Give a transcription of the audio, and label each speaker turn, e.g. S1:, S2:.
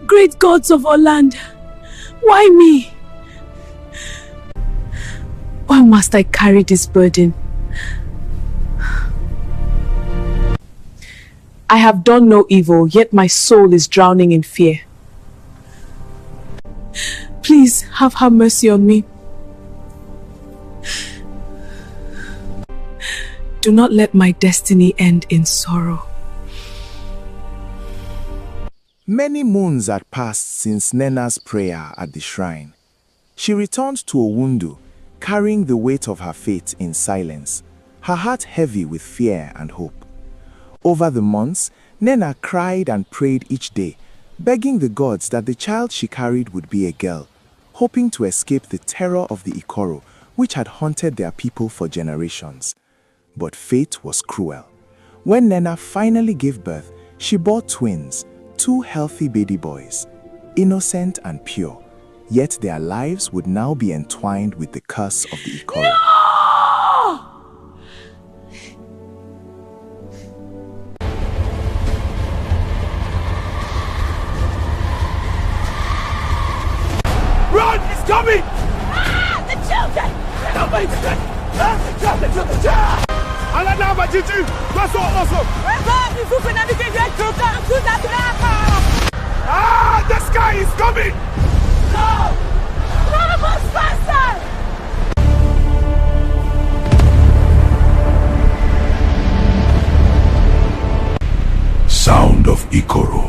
S1: Great gods of our land, why me? Why must I carry this burden? I have done no evil, yet my soul is drowning in fear. Please have mercy on me. Do not let my destiny end in sorrow.
S2: Many moons had passed since Nena's prayer at the shrine. She returned to Owundu, carrying the weight of her fate in silence, her heart heavy with fear and hope. Over the months, Nena cried and prayed each day, begging the gods that the child she carried would be a girl, hoping to escape the terror of the Ikoro, which had haunted their people for generations. But fate was cruel. When Nena finally gave birth, she bore twins, 2 healthy baby boys, innocent and pure, yet their lives would now be entwined with the curse of the Ikoro.
S1: No!
S3: Run! It's coming!
S1: Ah! The children!
S3: Don't wait! Drop the children! Alanaba Jiju! Ah! The sky is coming!
S1: No! None of us faster!
S3: Sound of Ikoro.